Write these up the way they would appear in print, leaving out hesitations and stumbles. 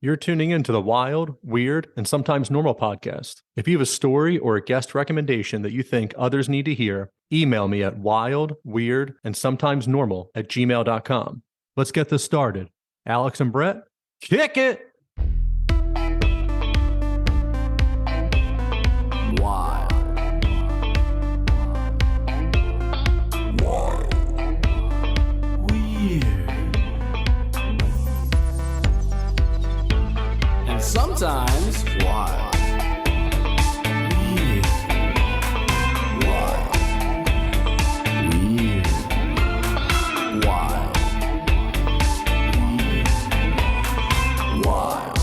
You're tuning into the Wild, Weird, and Sometimes Normal podcast. If you have a story or a guest recommendation that you think others need to hear, email me at wildweirdandsometimesnormal@gmail.com. Let's get this started. Alex and Brett, kick it! Wild. Weird. And sometimes wild. Weird. Wild. Weird. Wild. Weird. Wild.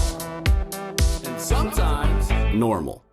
And sometimes normal.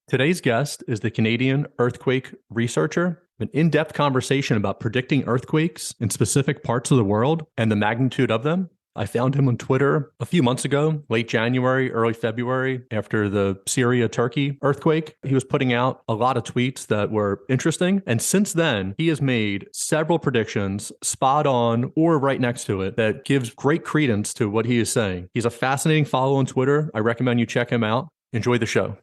Today's guest is the Canadian earthquake researcher. An in-depth conversation about predicting earthquakes in specific parts of the world and the magnitude of them. I found him on Twitter a few months ago, late January, early February, after the Syria-Turkey earthquake. He was putting out a lot of tweets that were interesting. And since then, he has made several predictions spot on or right next to it that gives great credence to what he is saying. He's a fascinating follow on Twitter. I recommend you check him out. Enjoy the show.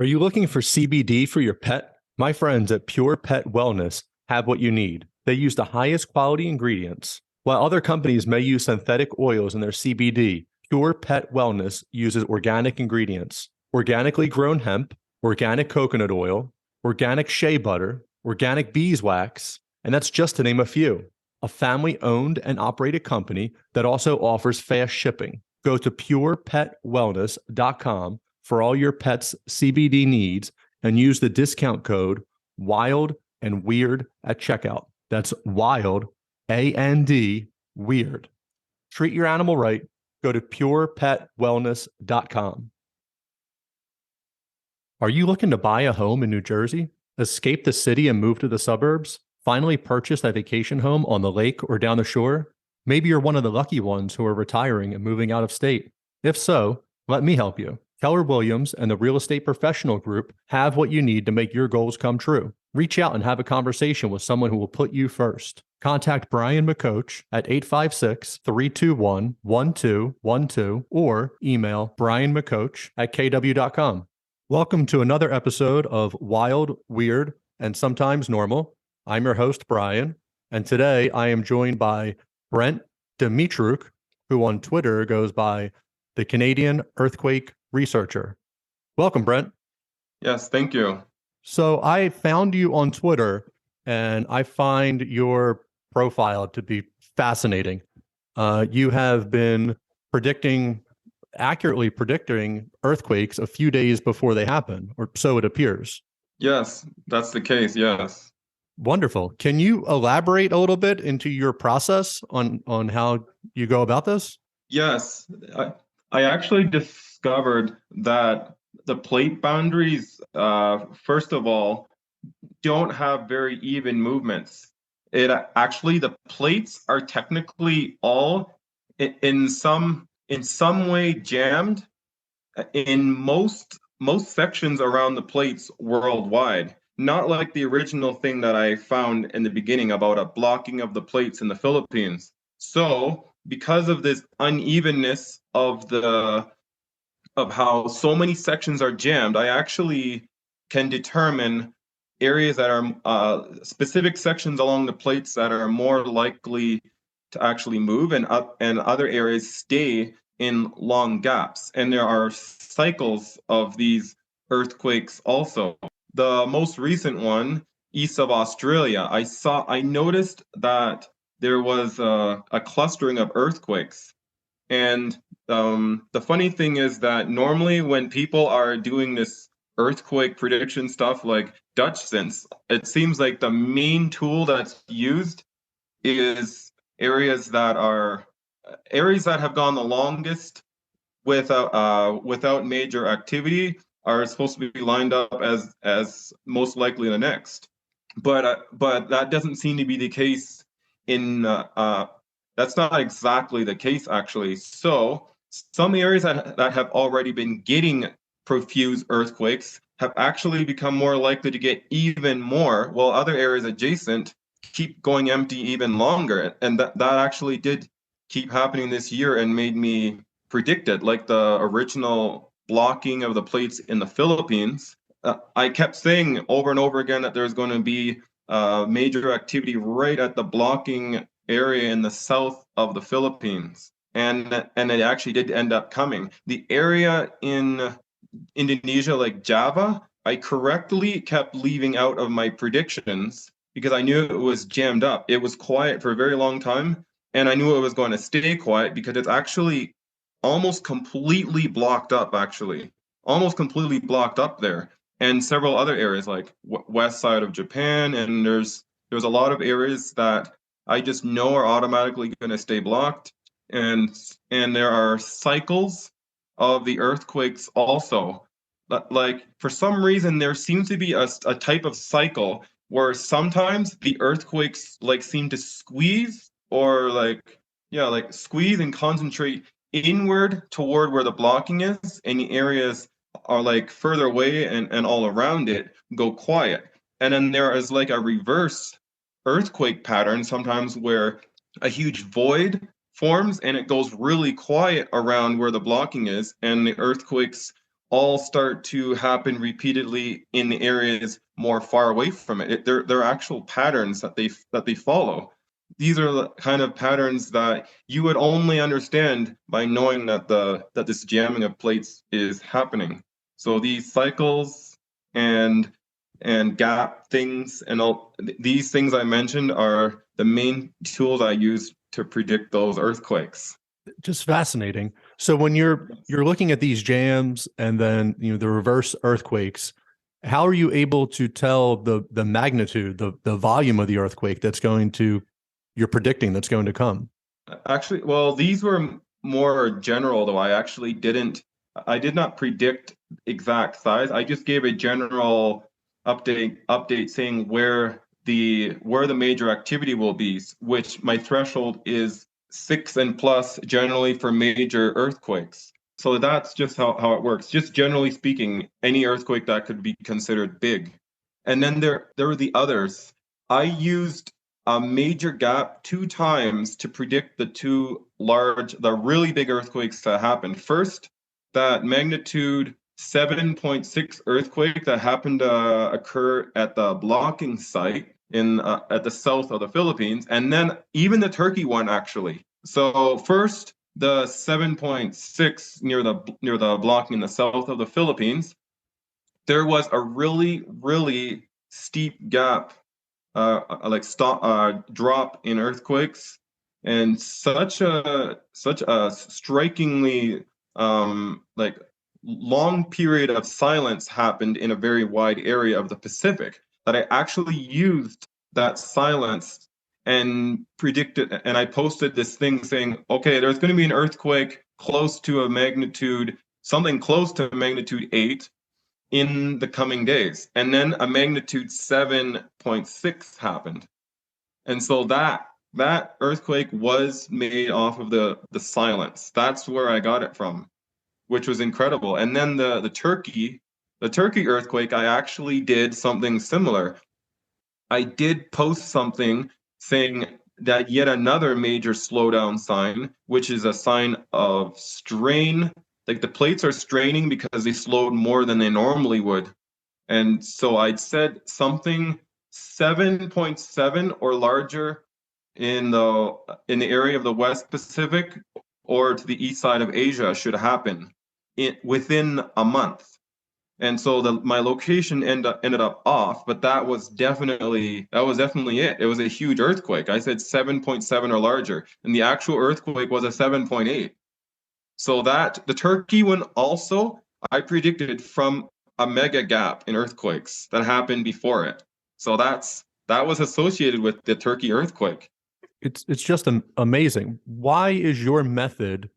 Are you looking for CBD for your pet? My friends at Pure Pet Wellness have what you need. They use the highest quality ingredients. While other companies may use synthetic oils in their CBD, Pure Pet Wellness uses organic ingredients, organically grown hemp, organic coconut oil, organic shea butter, organic beeswax, and that's just to name a few. A family-owned and operated company that also offers fast shipping. Go to purepetwellness.com for all your pet's CBD needs and use the discount code WILD and WEIRD at checkout. That's WILD, A-N-D, WEIRD. Treat your animal right. Go to purepetwellness.com. Are you looking to buy a home in New Jersey? Escape the city and move to the suburbs? Finally purchase that vacation home on the lake or down the shore? Maybe you're one of the lucky ones who are retiring and moving out of state. If so, let me help you. Keller Williams and the Real Estate Professional Group have what you need to make your goals come true. Reach out and have a conversation with someone who will put you first. Contact Brian McCoach at 856-321-1212 or email brianmccoach@kw.com. Welcome to another episode of Wild, Weird, and Sometimes Normal. I'm your host, Brian, and today I am joined by Brent Dmitruk, who on Twitter goes by the Canadian Earthquake Researcher. Welcome, Brent. Yes, thank you. So I found you on Twitter, and I find your profile to be fascinating. You have been accurately predicting earthquakes a few days before they happen, or so it appears. Yes, that's the case, yes. Wonderful. Can you elaborate a little bit into your process on how you go about this? Yes, I actually discovered that the plate boundaries, first of all, don't have very even movements. The plates are technically all in some way jammed in most sections around the plates worldwide. Not like the original thing that I found in the beginning about a blocking of the plates in the Philippines. So, because of this unevenness of how so many sections are jammed, I actually can determine areas that are specific sections along the plates that are more likely to actually move, and other areas stay in long gaps. And there are cycles of these earthquakes also. The most recent one, east of Australia, I noticed that there was a clustering of earthquakes. And the funny thing is that normally when people are doing this earthquake prediction stuff like Dutch sense, it seems like the main tool that's used is areas that have gone the longest without major activity are supposed to be lined up as most likely the next. But that doesn't seem to be the case that's not exactly the case, actually. So some areas that have already been getting profuse earthquakes have actually become more likely to get even more, while other areas adjacent keep going empty even longer. And that actually did keep happening this year and made me predict it, like the original blocking of the plates in the Philippines. I kept saying over and over again that there's going to be major activity right at the blocking area in the south of the Philippines. And it actually did end up coming. The area in Indonesia, like Java, I correctly kept leaving out of my predictions because I knew it was jammed up. It was quiet for a very long time, and I knew it was going to stay quiet because it's actually almost completely blocked up, almost completely blocked up there. And several other areas like west side of Japan, and there's a lot of areas that I just know are automatically going to stay blocked. And there are cycles of the earthquakes also. Like for some reason, there seems to be a type of cycle where sometimes the earthquakes like seem to squeeze or like squeeze and concentrate inward toward where the blocking is, and the areas are like further away and all around it go quiet. And then there is like a reverse earthquake pattern sometimes where a huge void forms and it goes really quiet around where the blocking is, and the earthquakes all start to happen repeatedly in the areas more far away from it. They're actual patterns that they follow. These are the kind of patterns that you would only understand by knowing that this jamming of plates is happening. So these cycles and gap things and all these things I mentioned are the main tools I use to predict those earthquakes. Just fascinating. So when you're looking at these jams and then the reverse earthquakes, how are you able to tell the magnitude, the volume of the earthquake you're predicting that's going to come? Actually, well, these were more general though. I did not predict exact size. I just gave a general update saying where the major activity will be, which my threshold is 6 and plus generally for major earthquakes. So that's just how it works. Just generally speaking, any earthquake that could be considered big. And then there were the others. I used a major gap 2 times to predict the really big earthquakes that happened. First, that magnitude 7.6 earthquake that happened to occur at the blocking site at the south of the Philippines, and then even the Turkey one actually. So first, the 7.6 near the blocking in the south of the Philippines, there was a really, really steep gap, drop in earthquakes, and such a strikingly long period of silence happened in a very wide area of the Pacific that I actually used that silence and predicted, and I posted this thing saying, okay, there's going to be an earthquake something close to magnitude 8 in the coming days. And then a magnitude 7.6 happened. And so that earthquake was made off of the silence. That's where I got it from, which was incredible. And then the Turkey earthquake, I actually did something similar. I did post something saying that yet another major slowdown sign, which is a sign of strain, like the plates are straining because they slowed more than they normally would. And so I'd said something 7.7 or larger in the area of the West Pacific or to the east side of Asia should happen within a month. And so my location ended up off, but that was definitely it. It was a huge earthquake. I said 7.7 or larger, and the actual earthquake was a 7.8. So that the Turkey one also, I predicted from a mega gap in earthquakes that happened before it. So that was associated with the Turkey earthquake. It's just amazing. Why is your method?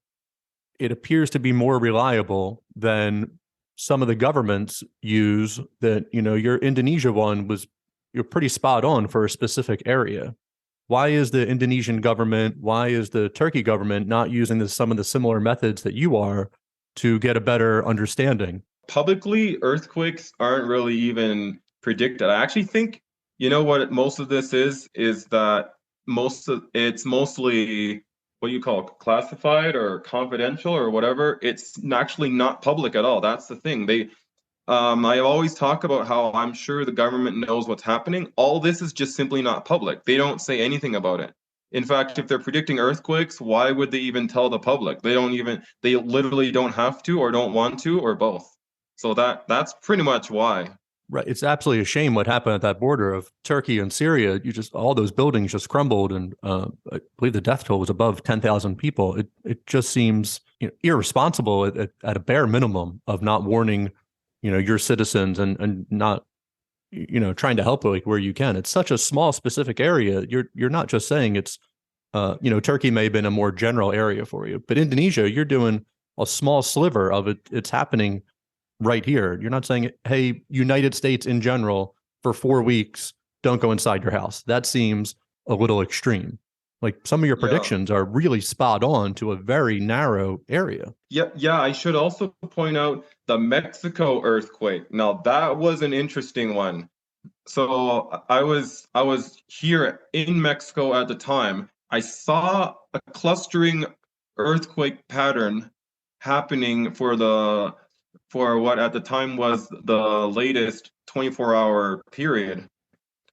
It appears to be more reliable than some of the governments use. That your Indonesia one you're pretty spot on for a specific area. Why is the Indonesian government, why is the Turkey government not using some of the similar methods that you are to get a better understanding? Publicly, earthquakes aren't really even predicted. I actually think, what most of this is that it's mostly what you call classified or confidential or whatever. It's actually not public at all. That's the thing. I always talk about how I'm sure the government knows what's happening. All this is just simply not public. They don't say anything about it. In fact, if they're predicting earthquakes, why would they even tell the public? They literally don't have to or don't want to or both. So that's pretty much why. Right. It's absolutely a shame what happened at that border of Turkey and Syria. All those buildings just crumbled, and I believe the death toll was above 10,000 people. It just seems irresponsible at a bare minimum of not warning your citizens and not trying to help like where you can. It's such a small specific area. You're not just saying it's Turkey may have been a more general area for you, but Indonesia, you're doing a small sliver of it. It's happening right here. You're not saying, hey, United States in general for 4 weeks, don't go inside your house. That seems a little extreme. Like some of your predictions are really spot on to a very narrow area. Yeah. I should also point out the Mexico earthquake. Now that was an interesting one. So I was here in Mexico at the time. I saw a clustering earthquake pattern happening for what at the time was the latest 24-hour period,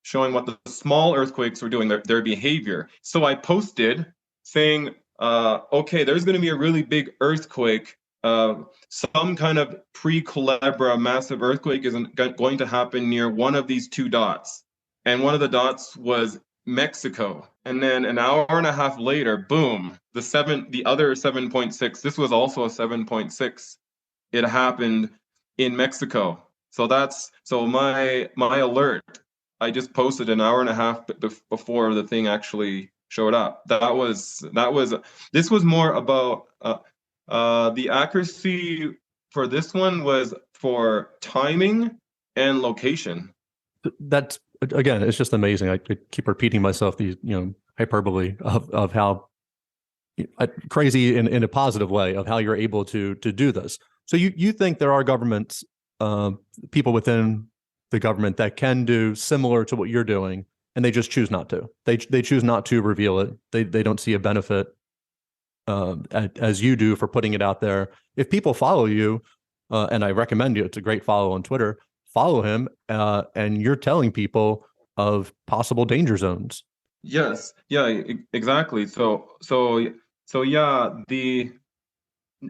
showing what the small earthquakes were doing, their behavior. So I posted saying, okay, there's going to be a really big earthquake. Some kind of pre-Culebra massive earthquake is going to happen near one of these two dots. And one of the dots was Mexico. And then an hour and a half later, boom, the other 7.6, this was also a 7.6. It happened in Mexico. So my alert, I just posted an hour and a half before the thing actually showed up. This was more about the accuracy for this one was for timing and location. That's, again, it's just amazing. I keep repeating myself these hyperbole of how crazy in a positive way of how you're able to do this. So you think there are governments, people within the government that can do similar to what you're doing, and they just choose not to. They choose not to reveal it. They don't see a benefit as you do for putting it out there. If people follow you, and I recommend you, it's a great follow on Twitter. Follow him, and you're telling people of possible danger zones. Yes, yeah, exactly. So yeah,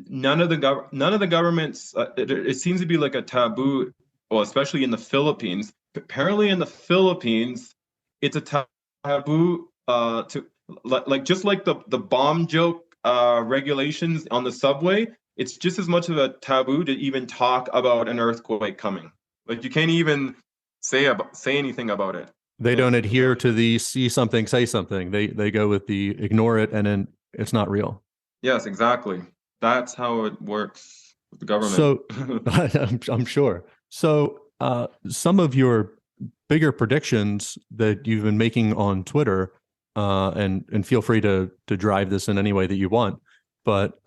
none of the governments. It seems to be like a taboo, well, especially in the Philippines. Apparently, in the Philippines, it's a taboo to just like the bomb joke regulations on the subway. It's just as much of a taboo to even talk about an earthquake coming. Like you can't even say anything about it. They don't adhere to the see something, say something. They go with the ignore it, and then it's not real. Yes, exactly. That's how it works with the government. So I'm sure. So some of your bigger predictions that you've been making on Twitter, and feel free to drive this in any way that you want, but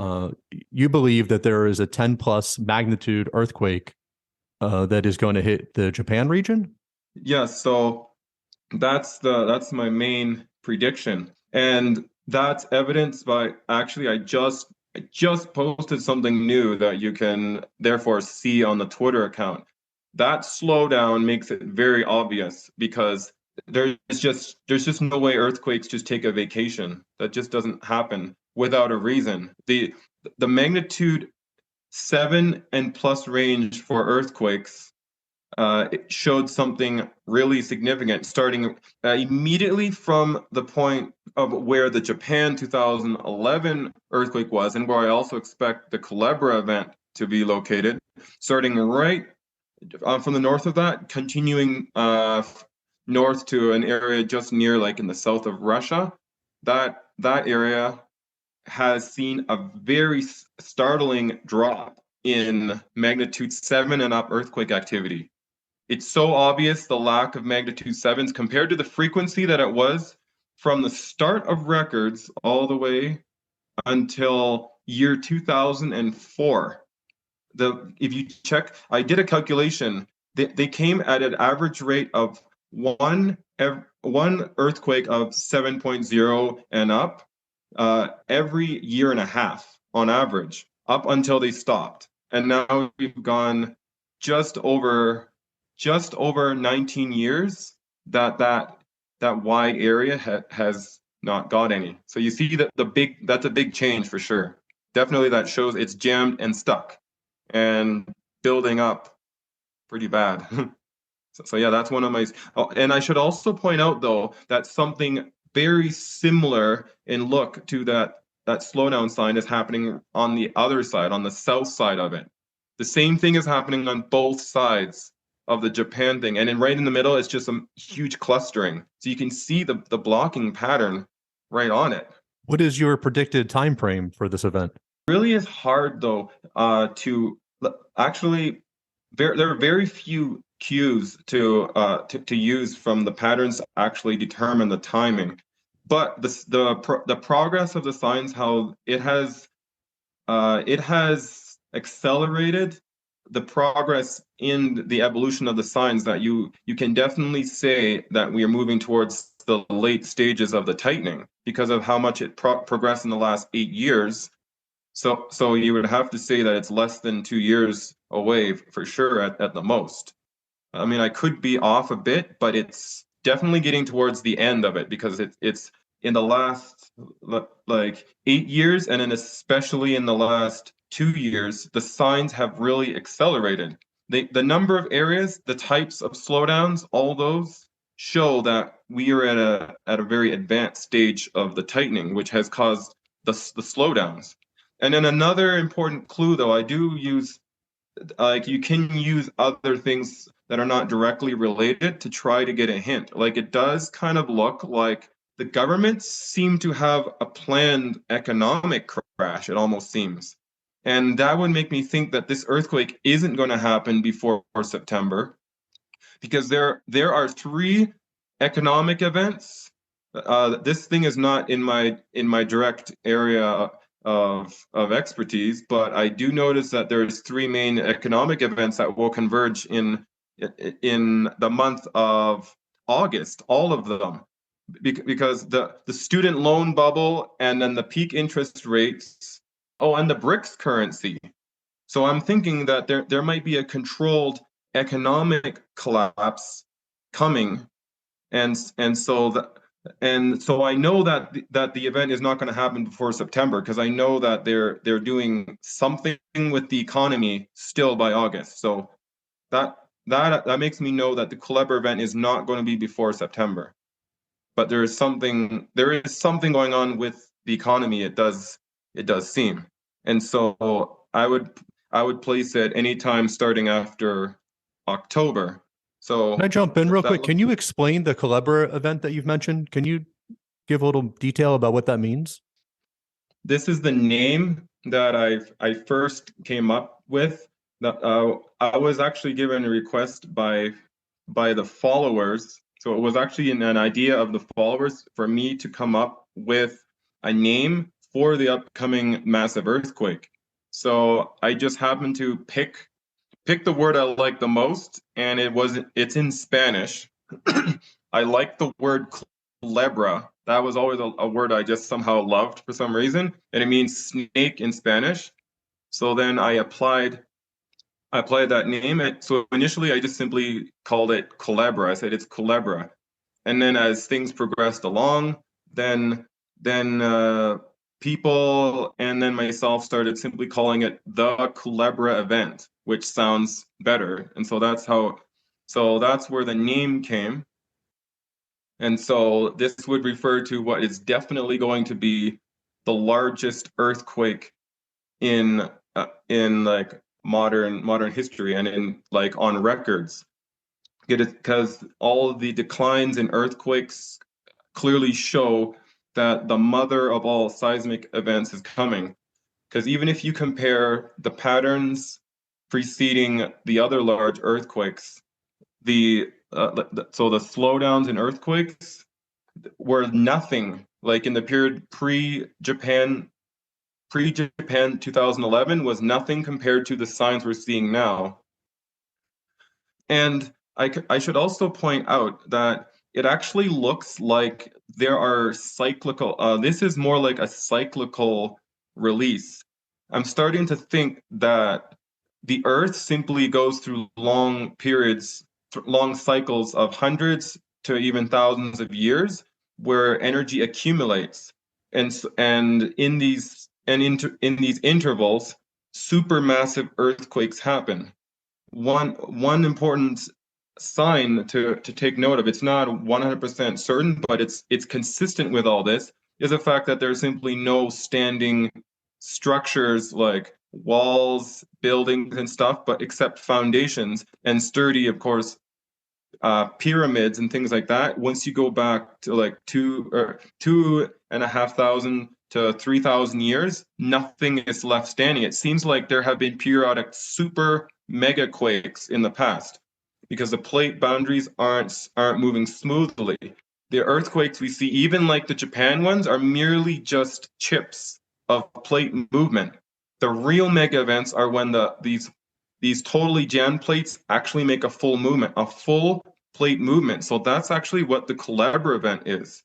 you believe that there is a 10 plus magnitude earthquake that is going to hit the Japan region? Yes, so that's my main prediction. And that's evidenced by actually I just posted something new that you can therefore see on the Twitter account. That slowdown makes it very obvious because there's just no way earthquakes just take a vacation. That just doesn't happen without a reason. The magnitude 7 and plus range for earthquakes, it showed something really significant, starting immediately from the point of where the Japan 2011 earthquake was, and where I also expect the Culebra event to be located, starting right from the north of that, continuing north to an area just near, like in the south of Russia. That area has seen a very startling drop in magnitude 7 and up earthquake activity. It's so obvious the lack of magnitude 7s compared to the frequency that it was from the start of records all the way until year 2004. If you check, I did a calculation. They came at an average rate of one earthquake of 7.0 and up every year and a half on average, up until they stopped. And now we've gone just over 19 years that wide area has not got any. So you see that that's a big change for sure. Definitely that shows it's jammed and stuck and building up pretty bad. So yeah, that's one of my. Oh, and I should also point out though that something very similar in look to that slowdown sign is happening on the other side, on the south side of it. The same thing is happening on both sides of the Japan thing, and right in the middle, it's just some huge clustering. So you can see the blocking pattern right on it. What is your predicted time frame for this event? Really is hard though to actually. There are very few cues to use from the patterns to actually determine the timing, but the progress of the signs, how it has accelerated the progress in the evolution of the signs, that you can definitely say that we are moving towards the late stages of the tightening because of how much it progressed in the last 8 years. So you would have to say that it's less than 2 years away for sure at the most. I mean, I could be off a bit, but it's definitely getting towards the end of it because it's in the last like 8 years, and then especially in the last 2 years, the signs have really accelerated. The number of areas, the types of slowdowns, all those show that we are at a very advanced stage of the tightening, which has caused the slowdowns. And then another important clue, though, I do use, like, you can use other things that are not directly related to try to get a hint. Like, it does kind of look like the governments seem to have a planned economic crash, it almost seems. And that would make me think that this earthquake isn't going to happen before September, because there are 3 economic events. This thing is not in my direct area of expertise, but I do notice that there's 3 main economic events that will converge in the month of August, all of them, because the student loan bubble, and then the peak interest rates, and the BRICS currency. So I'm thinking that there might be a controlled economic collapse coming, and so I know that the event is not going to happen before September, because I know that they're doing something with the economy still by August. So that makes me know that the Culebra event is not going to be before September. But there is something going on with the economy. It does seem, and so I would place it anytime starting after October. So can I jump in real quick? Can you explain the Culebra event that you've mentioned? Can you give a little detail about what that means? This is the name that I first came up with. I was actually given a request by the followers. So it was actually an idea of the followers for me to come up with a name for the upcoming massive earthquake. So I just happened to pick the word I like the most, and it's in Spanish. I like the word culebra. That was always a word I just somehow loved for some reason, and it means snake in Spanish. So then I applied that name. So initially I just simply called it Culebra. I said it's Culebra. And then as things progressed along, then people and then myself started simply calling it the Culebra event, which sounds better. And so that's where the name came. And so this would refer to what is definitely going to be the largest earthquake in like modern history, and in like on records, because all of the declines in earthquakes clearly show that the mother of all seismic events is coming. Because even if you compare the patterns preceding the other large earthquakes, the slowdowns in earthquakes were nothing. Like in the period pre-Japan 2011 was nothing compared to the signs we're seeing now. And I should also point out that it actually looks like there are cyclical, this is more like a cyclical release. I'm starting to think that the Earth simply goes through long periods, long cycles of hundreds to even thousands of years where energy accumulates. And in these intervals, supermassive earthquakes happen. One important sign to take note of, it's not 100% certain, but it's consistent with all this, is the fact that there's simply no standing structures like walls, buildings, and stuff, but except foundations and sturdy, of course, pyramids and things like that. Once you go back to like 2,500 to 3,000 years, nothing is left standing. It seems like there have been periodic super mega quakes in the past because the plate boundaries aren't moving smoothly. The earthquakes we see, even like the Japan ones, are merely just chips of plate movement. The real mega events are when these totally jammed plates actually make a full movement, a full plate movement. So that's actually what the Culebra event is.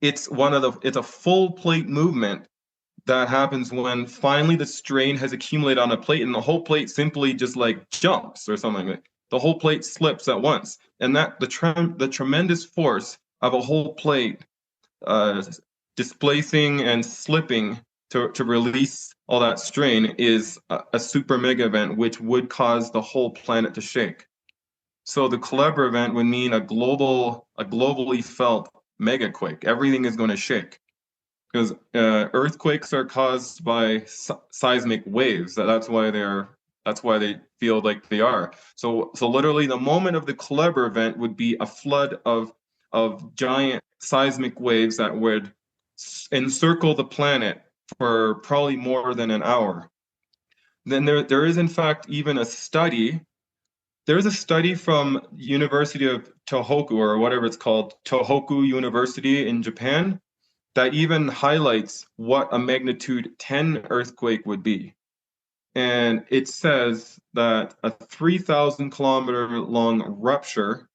It's a full plate movement that happens when finally the strain has accumulated on a plate and the whole plate simply just like jumps or something like that. The whole plate slips at once. And that the tremendous force of a whole plate displacing and slipping to release all that strain is a super mega event, which would cause the whole planet to shake. So the Culebra event would mean a globally felt mega quake. Everything is going to shake because earthquakes are caused by seismic waves. That's why they feel like they are. So literally, the moment of the Culebra event would be a flood of giant seismic waves that would encircle the planet for probably more than an hour. Then there is in fact even a study. There's a study from University of Tohoku, or whatever it's called, Tohoku University in Japan, that even highlights what a magnitude 10 earthquake would be. And it says that a 3,000 kilometer long rupture,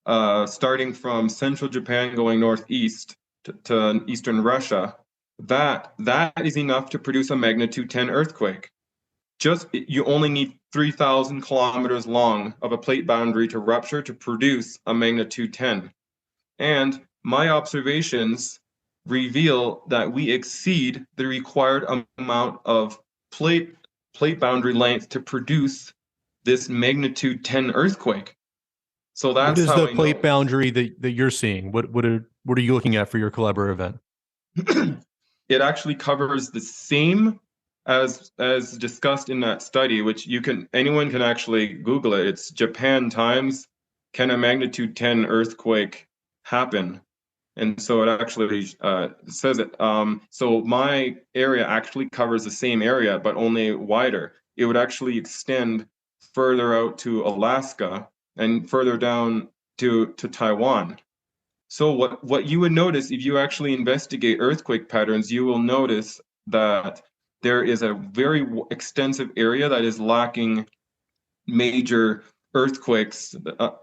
starting from central Japan going northeast to eastern Russia, that is enough to produce a magnitude 10 earthquake. You only need 3,000 kilometers long of a plate boundary to rupture to produce a magnitude 10. And my observations reveal that we exceed the required amount of plate boundary length to produce this magnitude 10 earthquake. So that's what is how the plate boundary that you're seeing? What are you looking at for your Culebra event? It actually covers the same as discussed in that study, which anyone can actually Google it. It's Japan times can a magnitude 10 earthquake happen? And so it actually says it. So my area actually covers the same area, but only wider. It would actually extend further out to Alaska and further down to Taiwan. So what you would notice if you actually investigate earthquake patterns, you will notice that there is a very extensive area that is lacking major earthquakes,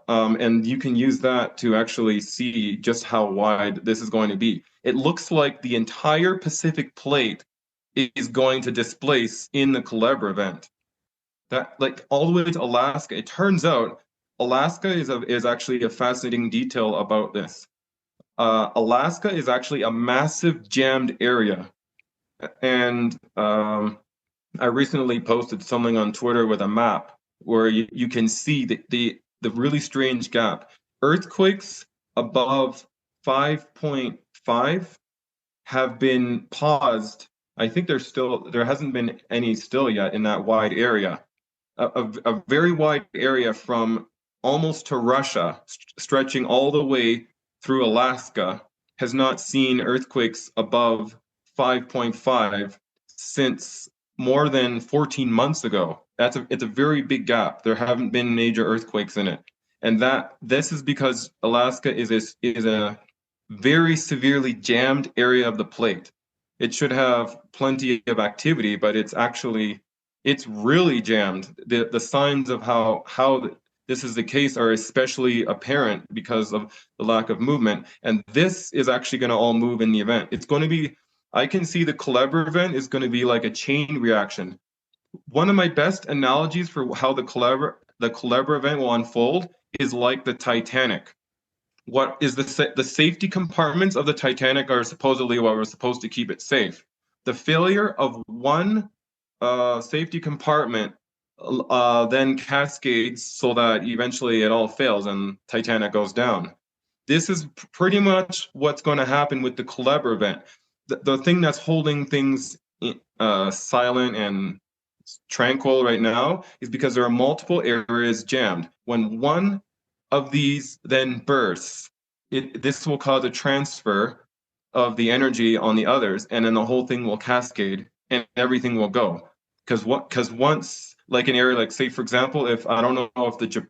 and you can use that to actually see just how wide this is going to be. It looks like the entire Pacific plate is going to displace in the Culebra event. That, like, all the way to Alaska. It turns out Alaska is actually a fascinating detail about this. Alaska is actually a massive jammed area. And I recently posted something on Twitter with a map where you can see the really strange gap. Earthquakes above 5.5 have been paused. I think there hasn't been any still yet in that wide area. A very wide area from almost to Russia, stretching all the way through Alaska, has not seen earthquakes above 5.5 since more than 14 months ago. It's a very big gap. There haven't been major earthquakes in it. And this is because Alaska is a very severely jammed area of the plate. It should have plenty of activity, but it's really jammed. The signs of how this is the case are especially apparent because of the lack of movement. And this is actually going to all move in the event. It's going to be, I can see the Culebra event is going to be like a chain reaction. One of my best analogies for how the Culebra event will unfold is like the Titanic. What is the safety compartments of the Titanic are supposedly what we're supposed to keep it safe. The failure of one safety compartment then cascades so that eventually it all fails and Titanic goes down. This is pretty much what's going to happen with the Culebra event. The thing that's holding things silent and tranquil right now is because there are multiple areas jammed. When one of these then bursts, this will cause a transfer of the energy on the others, and then the whole thing will cascade and everything will go. Because once, like an area, like say for example, if I don't know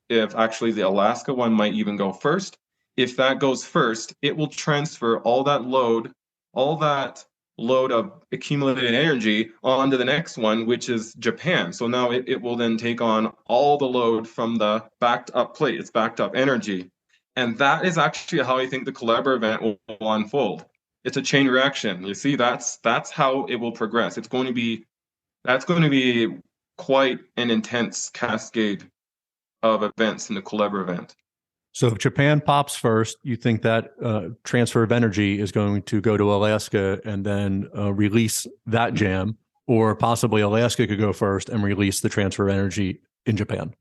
if actually the Alaska one might even go first. If that goes first, it will transfer all that load of accumulated energy onto the next one, which is Japan. So now it will then take on all the load from the backed up plate. It's backed up energy. And that is actually how I think the Culebra event will unfold. It's a chain reaction. You see, that's how it will progress. That's going to be quite an intense cascade of events in the Culebra event. So if Japan pops first, you think that transfer of energy is going to go to Alaska and then release that jam, or possibly Alaska could go first and release the transfer of energy in Japan?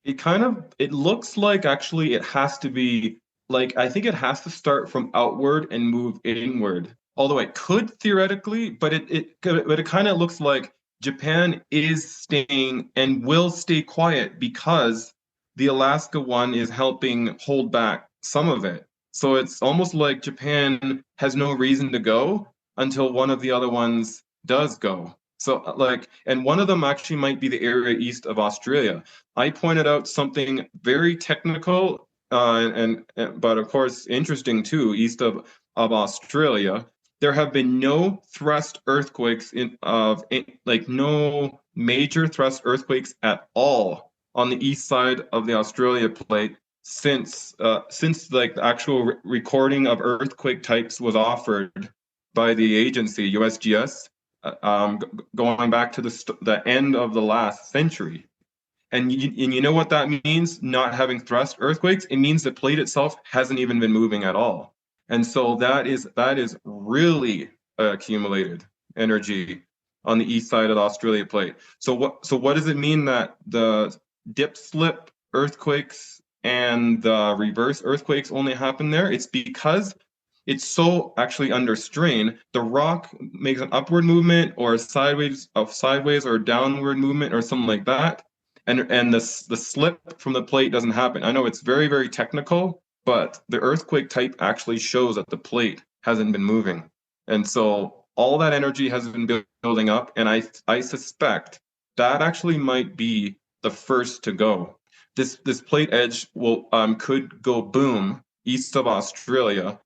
It looks like actually it has to be like, I think it has to start from outward and move inward. Although it could theoretically, but it kind of looks like Japan is staying and will stay quiet because the Alaska one is helping hold back some of it. So it's almost like Japan has no reason to go until one of the other ones does go. So and one of them actually might be the area east of Australia. I pointed out something very technical, but of course interesting too, east of Australia. There have been no thrust earthquakes no major thrust earthquakes at all on the east side of the Australia plate since like the actual recording of earthquake types was offered by the agency USGS, going back to the end of the last century. And you know what that means, not having thrust earthquakes? It means the plate itself hasn't even been moving at all. And so that is really accumulated energy on the east side of the Australia plate. So what does it mean that the dip slip earthquakes and the reverse earthquakes only happen there? It's because it's so actually under strain. The rock makes an upward movement or a sideways or downward movement or something like that. And the slip from the plate doesn't happen. I know it's very, very technical, but the earthquake type actually shows that the plate hasn't been moving. And so all that energy has been building up. And I suspect that actually might be the first to go. This plate edge could go boom east of Australia,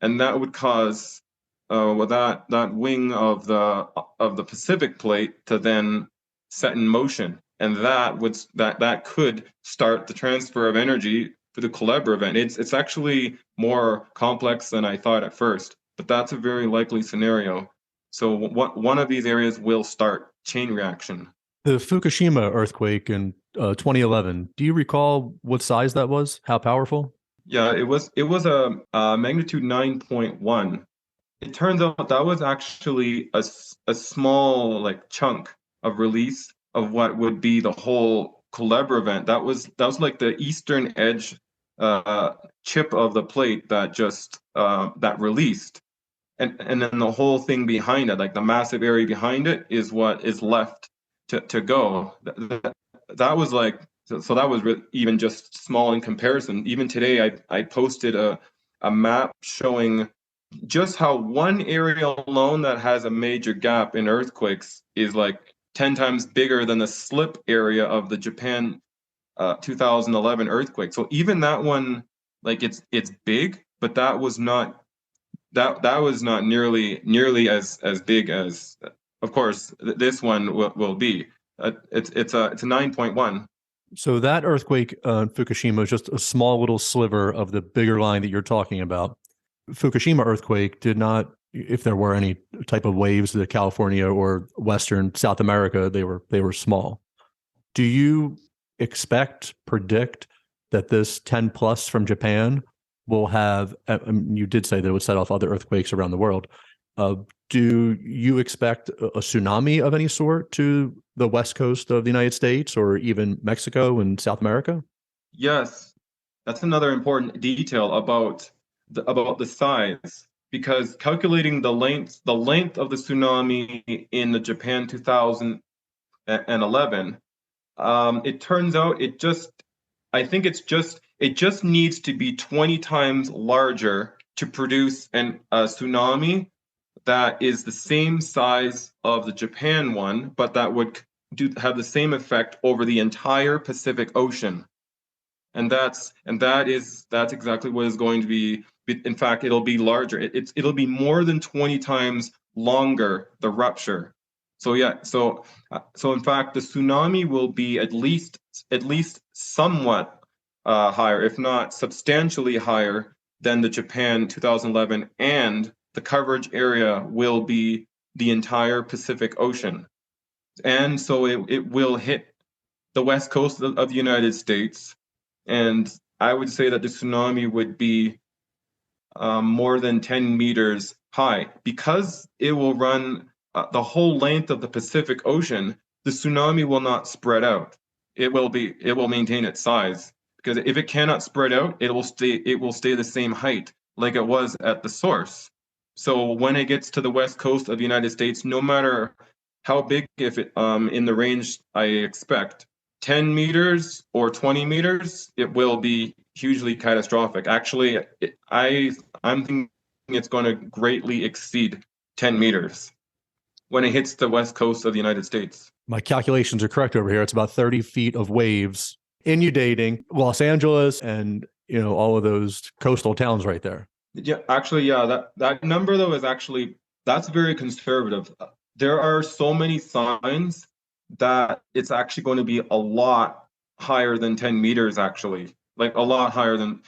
and that would cause that wing of the Pacific plate to then set in motion, and that could start the transfer of energy for the Culebra event. It's actually more complex than I thought at first, but that's a very likely scenario. So one of these areas will start chain reaction. The Fukushima earthquake in 2011, do you recall what size that was? How powerful? Yeah, it was a magnitude 9.1. It turns out that was actually a small chunk of release of what would be the whole Culebra event. That was like the eastern edge chip of the plate that just that released. And then the whole thing behind it, like the massive area behind it, is what is left to go. That was that was even just small in comparison. Even today, I posted a map showing just how one area alone that has a major gap in earthquakes is like 10 times bigger than the slip area of the Japan 2011 earthquake. So even that one, it's big, but that was not nearly as big as, of course, this one will be. It's a 9.1. So that earthquake in Fukushima is just a small little sliver of the bigger line that you're talking about. Fukushima earthquake did not, if there were any type of waves to California or Western South America, they were small. Do you predict that this 10 plus from Japan will have, you did say that it would set off other earthquakes around the world. Do you expect a tsunami of any sort to the west coast of the United States or even Mexico and South America? Yes, that's another important detail about the size, because calculating the length of the tsunami in the Japan 2011, it turns out it just needs to be 20 times larger to produce a tsunami that is the same size of the Japan one, but that would have the same effect over the entire Pacific Ocean. And that's exactly what is going to be. In fact, it'll be larger. It'll be more than 20 times longer, the rupture. So yeah, so in fact, the tsunami will be at least somewhat higher, if not substantially higher than the Japan 2011, and the coverage area will be the entire Pacific Ocean. And so it will hit the west coast of the United States. And I would say that the tsunami would be more than 10 meters high. Because it will run the whole length of the Pacific Ocean, the tsunami will not spread out. It will maintain its size. Because if it cannot spread out, it will stay the same height like it was at the source. So when it gets to the west coast of the United States, no matter how big, if it in the range I expect, 10 meters or 20 meters, it will be hugely catastrophic. Actually, I'm thinking it's going to greatly exceed 10 meters when it hits the west coast of the United States. My calculations are correct over here. It's about 30 feet of waves inundating Los Angeles and all of those coastal towns right there. Yeah, actually, yeah, that number though that's very conservative. There are so many signs that it's actually going to be a lot higher than 10 meters, actually, like a lot higher than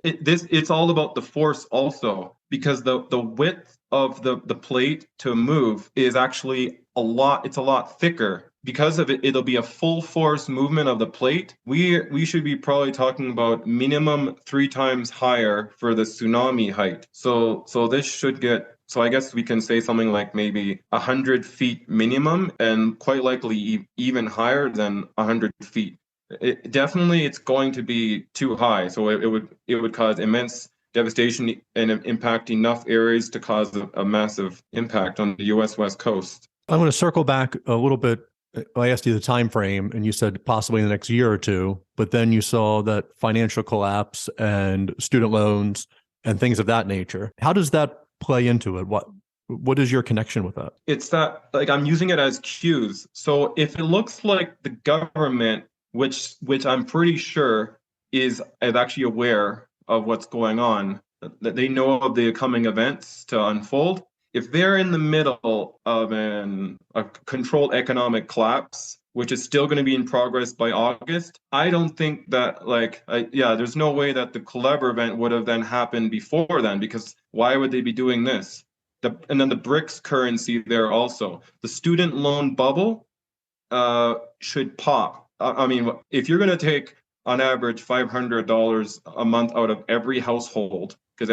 it's all about the force also, because the width of the plate to move is actually it's a lot thicker. Because of it, it'll be a full force movement of the plate. We should be probably talking about minimum 3 times higher for the tsunami height. So this should get, so I guess we can say something like maybe 100 feet minimum, and quite likely even higher than 100 feet. It's going to be too high. So it would cause immense devastation and impact enough areas to cause a massive impact on the U.S. West Coast. I'm going to circle back a little bit. I asked you the time frame, and you said possibly in the next year or two, but then you saw that financial collapse and student loans and things of that nature. How does that play into it? What is your connection with that? It's that, like, I'm using it as cues. So if it looks like the government, which I'm pretty sure is actually aware of what's going on, that they know of the coming events to unfold, if they're in the middle of a controlled economic collapse, which is still going to be in progress by August, I don't think that, there's no way that the Clever event would have then happened before then, because why would they be doing this? And then the BRICS currency there also. The student loan bubble should pop. I mean, if you're going to take on average $500 a month out of every household, because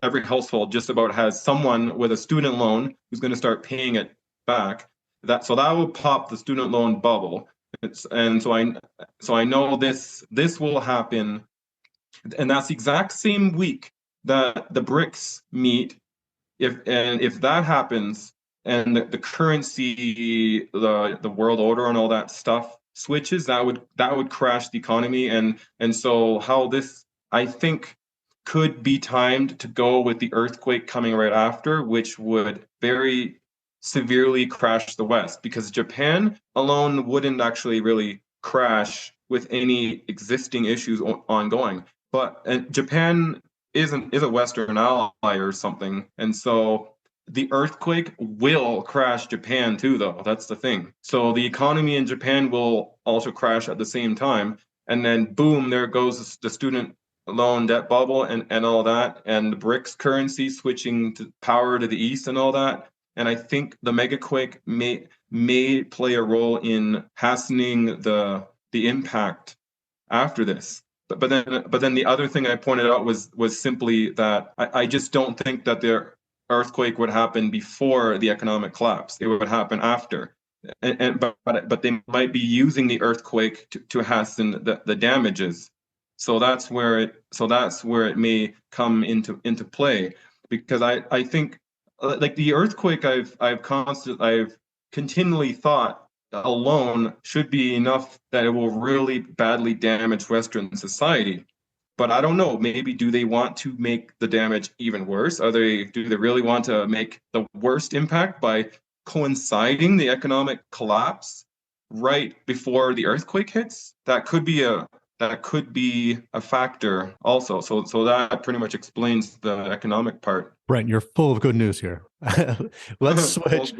every household just about has someone with a student loan who's going to start paying it back. That will pop the student loan bubble. So I know this will happen, and that's the exact same week that the BRICS meet. If that happens, and the currency, the world order, and all that stuff switches, that would crash the economy, and so how this, I think, could be timed to go with the earthquake coming right after, which would very severely crash the West, because Japan alone wouldn't actually really crash with any existing issues ongoing. But Japan is a Western ally or something, and so the earthquake will crash Japan too, though. That's the thing. So the economy in Japan will also crash at the same time. And then boom, there goes the student loan debt bubble and all that, and the BRICS currency switching to power to the east and all that. And I think the megaquake may play a role in hastening the impact after this. But then the other thing I pointed out was simply that I just don't think that the earthquake would happen before the economic collapse. It would happen after. But they might be using the earthquake to hasten the damages. So that's where it may come into play, because I think like the earthquake I've continually thought alone should be enough that it will really badly damage Western society. But I don't know, maybe do they want to make the damage even worse? Do they really want to make the worst impact by coinciding the economic collapse right before the earthquake hits? That could be a factor also. So that pretty much explains the economic part. Brent, you're full of good news here. Let's switch.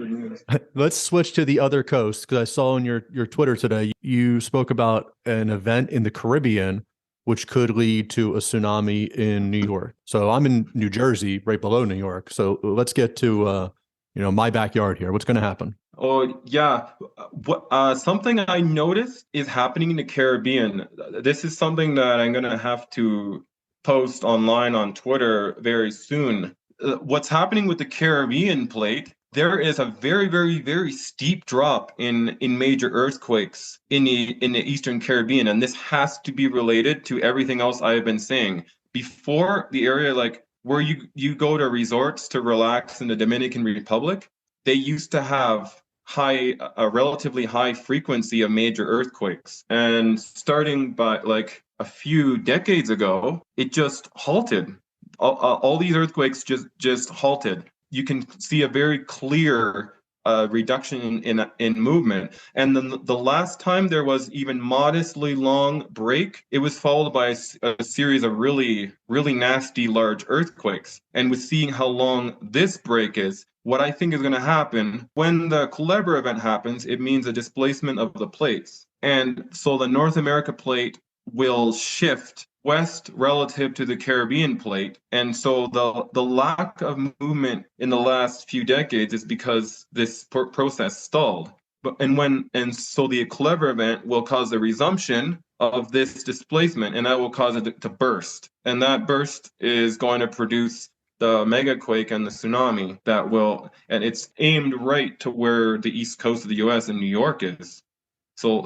Let's switch to the other coast, because I saw on your Twitter today you spoke about an event in the Caribbean which could lead to a tsunami in New York. So I'm in New Jersey, right below New York. So let's get to my backyard here. What's going to happen? Oh yeah, something I noticed is happening in the Caribbean. This is something that I'm gonna have to post online on Twitter very soon. What's happening with the Caribbean plate? There is a very, very, very steep drop in major earthquakes in the Eastern Caribbean, and this has to be related to everything else I have been saying. Before, the area like where you go to resorts to relax in the Dominican Republic, they used to have a relatively high frequency of major earthquakes, and starting by like a few decades ago, it just halted. All these earthquakes just halted. You can see a very clear reduction in movement. And then the last time there was even modestly long break, it was followed by a series of really, really nasty large earthquakes. And with seeing how long this break is, what I think is going to happen when the Culebra event happens, it means a displacement of the plates. And so the North America plate will shift west relative to the Caribbean plate. And so the lack of movement in the last few decades is because this process stalled. And so the Culebra event will cause the resumption of this displacement, and that will cause it to burst. And that burst is going to produce the megaquake and the tsunami and it's aimed right to where the east coast of the US and New York is. So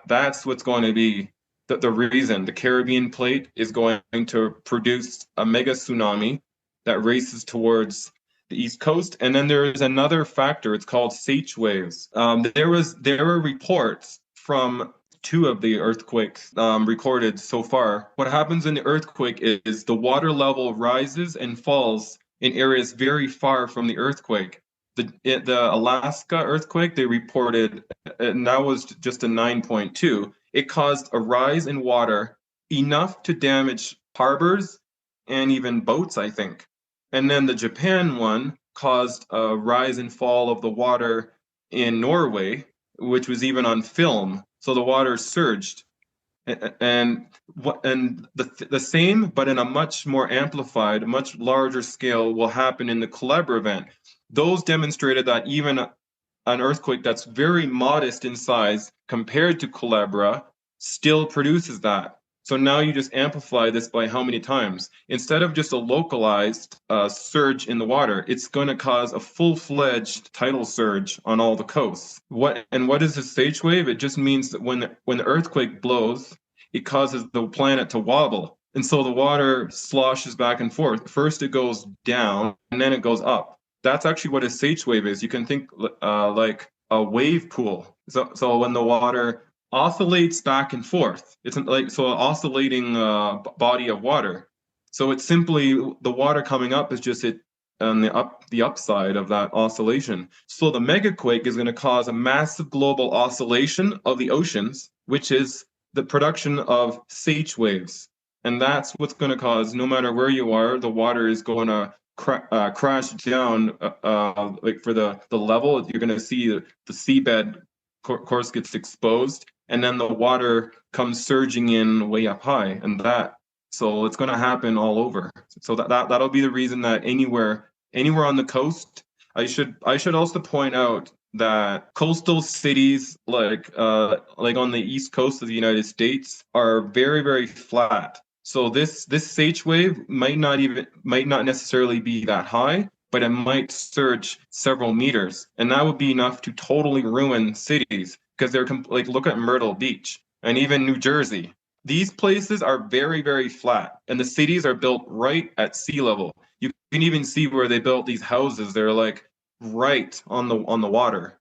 that's what's going to be the reason. The Caribbean plate is going to produce a mega tsunami that races towards the east coast. And then there is another factor. It's called Seiche waves. There were reports from 2 of the earthquakes recorded so far. What happens in the earthquake is the water level rises and falls in areas very far from the earthquake. The Alaska earthquake, they reported, and that was just a 9.2. It caused a rise in water enough to damage harbors and even boats, I think. And then the Japan one caused a rise and fall of the water in Norway, which was even on film. So the water surged. And the same, but in a much more amplified, much larger scale, will happen in the Culebra event. Those demonstrated that even an earthquake that's very modest in size compared to Culebra still produces that. So now you just amplify this by how many times? Instead of just a localized surge in the water, it's going to cause a full-fledged tidal surge on all the coasts. What is a Seiche wave? It just means that when the earthquake blows, it causes the planet to wobble. And so the water sloshes back and forth. First it goes down, and then it goes up. That's actually what a Seiche wave is. You can think like a wave pool. So when the water oscillates back and forth, it's like an oscillating body of water. So it's simply the water coming up is just it on the upside of that oscillation. So the megaquake is going to cause a massive global oscillation of the oceans, which is the production of Seiche waves. And that's what's going to cause, no matter where you are, the water is going to crash down, like for the level, you're going to see the seabed course gets exposed, and then the water comes surging in way up high, and so it's going to happen all over. So that'll be the reason that anywhere on the coast. I should also point out that coastal cities like on the east coast of the United States are very, very flat. So this H wave might not necessarily be that high, but it might surge several meters, and that would be enough to totally ruin cities because like look at Myrtle Beach and even New Jersey. These places are very, very flat, and the cities are built right at sea level. You can even see where they built these houses. They're like right on the water,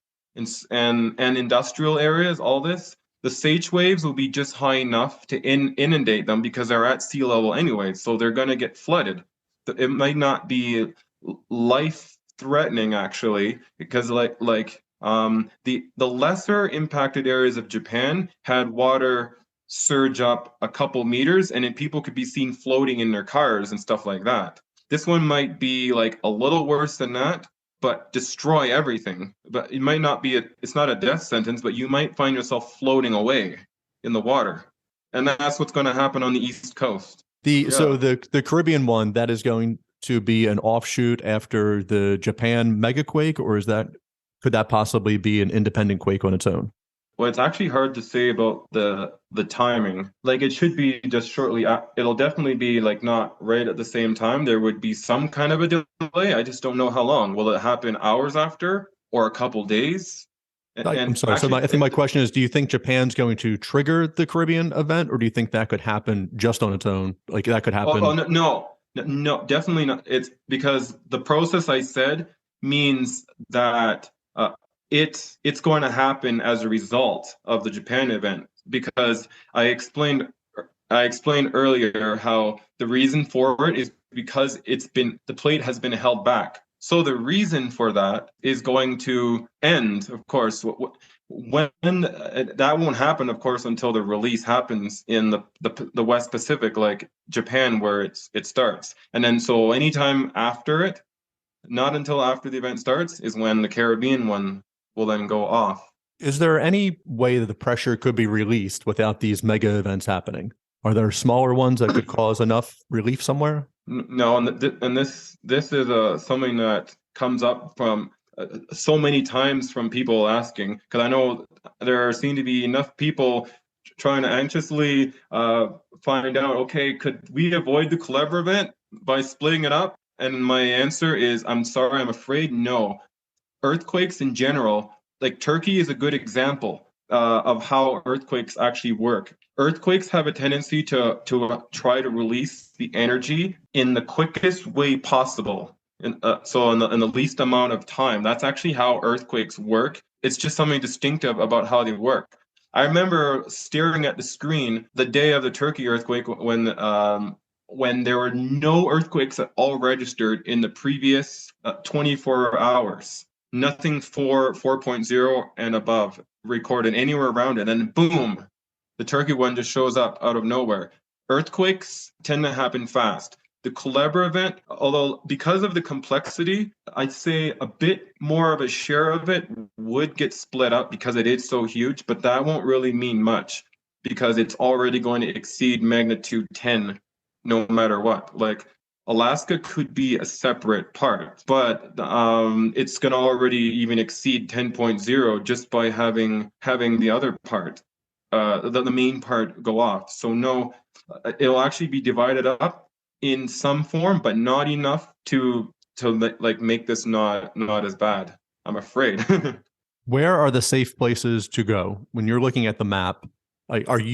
and industrial areas. All this, the sage waves will be just high enough to inundate them because they're at sea level anyway. So they're going to get flooded. It might not be life threatening actually, because the lesser impacted areas of Japan had water surge up a couple meters, and then people could be seen floating in their cars and stuff like that. This one might be like a little worse than that, but destroy everything. But it might not be it's not a death sentence, but you might find yourself floating away in the water. And that's what's going to happen on the East Coast. So the Caribbean one, that is going to be an offshoot after the Japan megaquake, or could that possibly be an independent quake on its own? Well, it's actually hard to say about the timing. Like it should be just shortly. It'll definitely be like not right at the same time. There would be some kind of a delay. I just don't know how long. Will it happen hours after or a couple days? I'm sorry. Actually, I think my question is: do you think Japan's going to trigger the Caribbean event, or do you think that could happen just on its own? Like that could happen? No, definitely not. It's because the process I said means that it's going to happen as a result of the Japan event, because I explained earlier how the reason for it is because the plate has been held back. So the reason for that is going to end, of course, when that won't happen, of course, until the release happens in the West Pacific, like Japan, where it starts. And then so anytime after it, not until after the event starts, is when the Caribbean one will then go off. Is there any way that the pressure could be released without these mega events happening? Are there smaller ones that could cause enough relief somewhere? No, and this is something that comes up from so many times from people asking, because I know there seem to be enough people trying to anxiously find out, okay, could we avoid the Clever event by splitting it up? And my answer is, I'm sorry, I'm afraid no. Earthquakes in general, like Turkey is a good example of how earthquakes actually work. Earthquakes have a tendency to try to release the energy in the quickest way possible. So in the least amount of time. That's actually how earthquakes work. It's just something distinctive about how they work. I remember staring at the screen the day of the Turkey earthquake when there were no earthquakes at all registered in the previous 24 hours. Nothing 4.0 and above recorded anywhere around it. And boom, the Turkey one just shows up out of nowhere. Earthquakes tend to happen fast. The Clever event, although because of the complexity, I'd say a bit more of a share of it would get split up because it is so huge, but that won't really mean much because it's already going to exceed magnitude 10 no matter what. Like Alaska could be a separate part, but it's going to already even exceed 10.0 just by having the other part, the main part go off. So no, it'll actually be divided up in some form, but not enough to like make this not as bad, I'm afraid. Where are the safe places to go when you're looking at the map? Like, do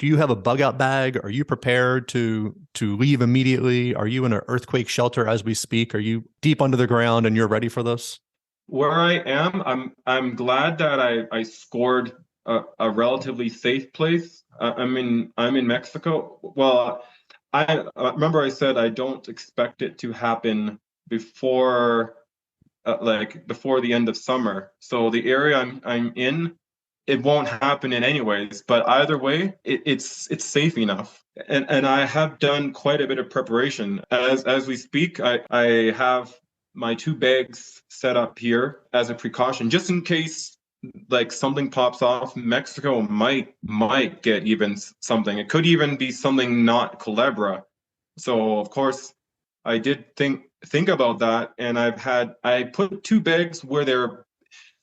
you have a bug out bag? Are you prepared to leave immediately? Are you in an earthquake shelter as we speak? Are you deep under the ground and you're ready for this? Where I am, I'm glad that I scored a relatively safe place. I'm in Mexico. Well, I remember I said I don't expect it to happen before before the end of summer. So the area I'm in it won't happen in anyways. But either way, it's safe enough. And I have done quite a bit of preparation. As we speak, I have my 2 bags set up here as a precaution, just in case like something pops off. Mexico might get even something. It could even be something not Culebra. So of course I did think about that, and I put 2 bags where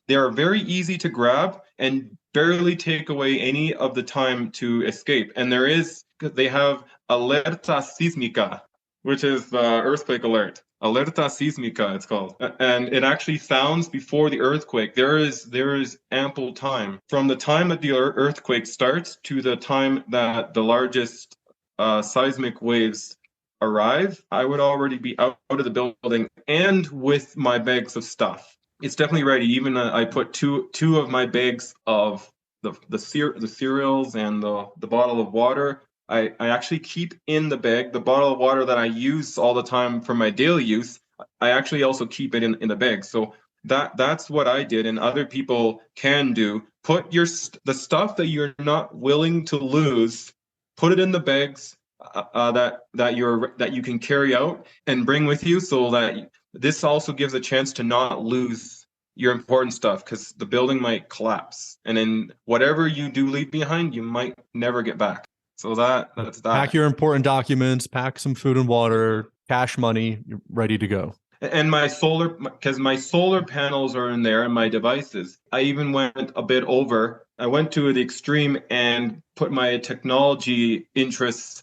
they're very easy to grab and barely take away any of the time to escape. And they have alerta sísmica, which is the earthquake alert. Alerta sísmica, it's called. And it actually sounds before the earthquake. There is ample time from the time that the earthquake starts to the time that the largest seismic waves arrive. I would already be out of the building and with my bags of stuff. It's definitely ready. Even I put two of my bags of the cereals and the bottle of water. I actually keep in the bag the bottle of water that I use all the time for my daily use. I actually also keep it in the bag. So that's what I did, and other people can do. Put the stuff that you're not willing to lose, put it in the bags that you can carry out and bring with you, so that this also gives a chance to not lose your important stuff, because the building might collapse, and then whatever you do leave behind, you might never get back. So that's that. Pack your important documents, pack some food and water, cash money, you're ready to go. And because my solar panels are in there and my devices. I even went a bit over. I went to the extreme and put my technology interests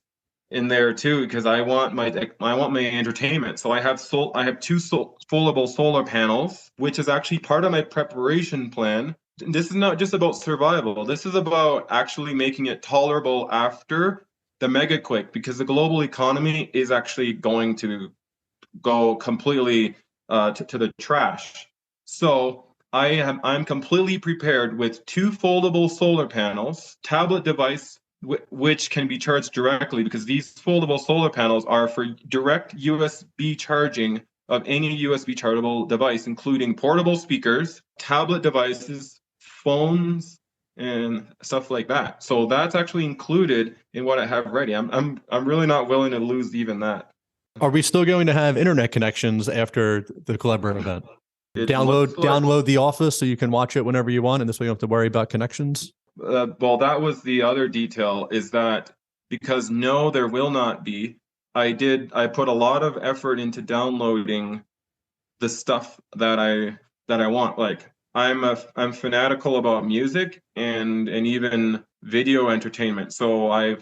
in there too, because I want my entertainment. So I have 2 foldable solar panels, which is actually part of my preparation plan. This is not just about survival. This is about actually making it tolerable after the mega quake, because the global economy is actually going to go completely to the trash. So I'm completely prepared with 2 foldable solar panels, tablet device, which can be charged directly, because these foldable solar panels are for direct USB charging of any USB chargeable device, including portable speakers, tablet devices, phones, and stuff like that. So that's actually included in what I have ready. I'm really not willing to lose even that. Are we still going to have internet connections after the Culebra event? Download The Office so you can watch it whenever you want, and this way you don't have to worry about connections? Well, that was the other detail, is that because no, there will not be. I put a lot of effort into downloading the stuff that I want. Like I'm fanatical about music and even video entertainment. So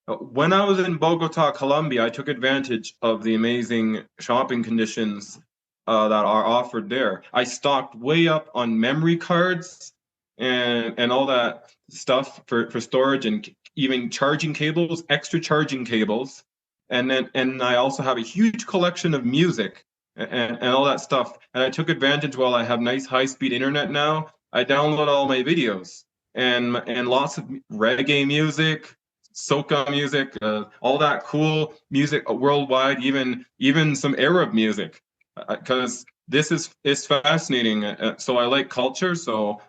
when I was in Bogota, Colombia, I took advantage of the amazing shopping conditions that are offered there. I stocked way up on memory cards and all that stuff for storage, and even charging cables, extra charging cables. And I also have a huge collection of music and all that stuff. And I took advantage, while I have nice high-speed internet now, I download all my videos and lots of reggae music, soca music, all that cool music worldwide, even some Arab music, because this is fascinating. So I like culture, so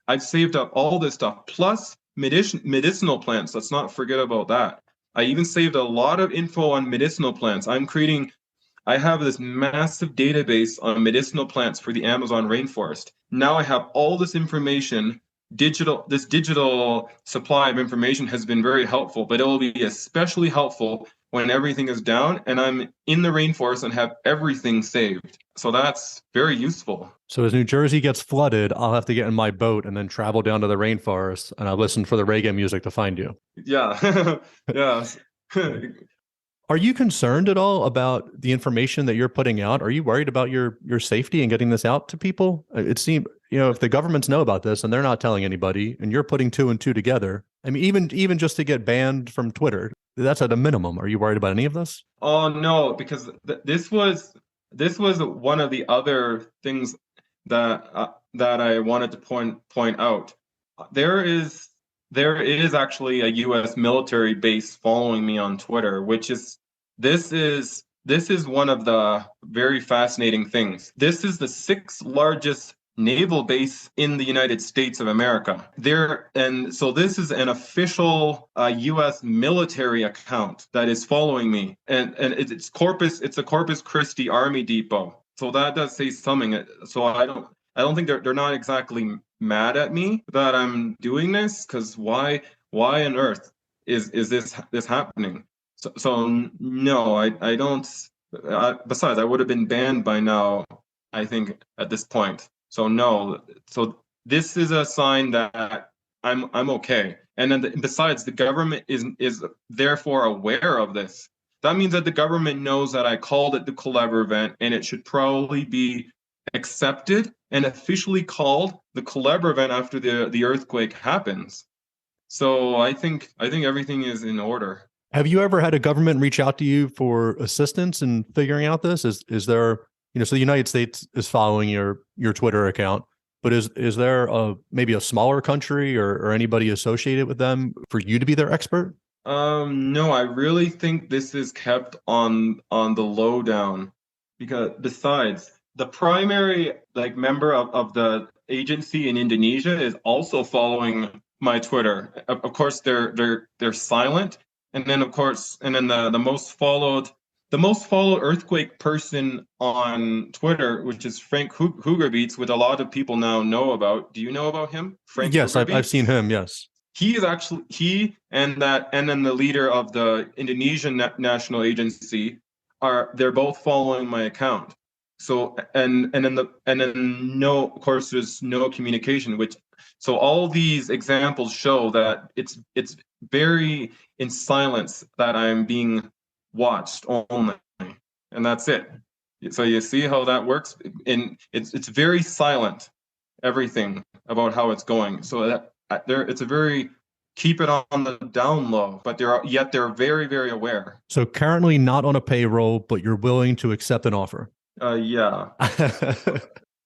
I've saved up all this stuff, plus medicinal plants. Let's not forget about that. I even saved a lot of info on medicinal plants. I have this massive database on medicinal plants for the Amazon rainforest. Now I have all this information. This digital supply of information has been very helpful, but it will be especially helpful when everything is down and I'm in the rainforest and have everything saved. So that's very useful. So as New Jersey gets flooded, I'll have to get in my boat and then travel down to the rainforest, and I'll listen for the reggae music to find you. Yeah. Yeah. Are you concerned at all about the information that you're putting out? Are you worried about your safety and getting this out to people? It seems, if the governments know about this and they're not telling anybody, and you're putting 2 and 2 together, I mean, even just to get banned from Twitter, that's at a minimum. Are you worried about any of this? Oh no, because this was one of the other things that I wanted to point out. There is actually a U.S. military base following me on Twitter, this is one of the very fascinating things. This is the 6th largest naval base in the United States of America. And so this is an official U.S. military account that is following me, and it's a Corpus Christi Army Depot. So that does say something. So I don't think they're not exactly mad at me that I'm doing this, because why on earth is this happening? So no, I don't. Besides, I would have been banned by now, I think, at this point. So no. So this is a sign that I'm okay. And then besides, the government is therefore aware of this. That means that the government knows that I called it the Clever event, and it should probably be accepted and officially called the Clever event after the earthquake happens. So I think everything is in order. Have you ever had a government reach out to you for assistance in figuring out this? Is there, so the United States is following your Twitter account, but is there maybe a smaller country or anybody associated with them for you to be their expert? No, I really think this is kept on the lowdown, because besides, the primary member of the agency in Indonesia is also following my Twitter. Of course, they're silent. And then the most followed earthquake person on Twitter, which is Frank Hugerbeats, which a lot of people now know about. Do you know about him? Frank Yes, Hugerbeats? I've seen him. Yes. He is actually and then the leader of the Indonesian National Agency they're both following my account. So and then no, of course, there's no communication. So all these examples show that it's very in silence that I'm being watched only, and that's it. So you see how that works, and it's very silent, everything about how it's going. So that it's a very keep it on the down low, but they're very, very aware. So currently not on a payroll, but you're willing to accept an offer. Yeah.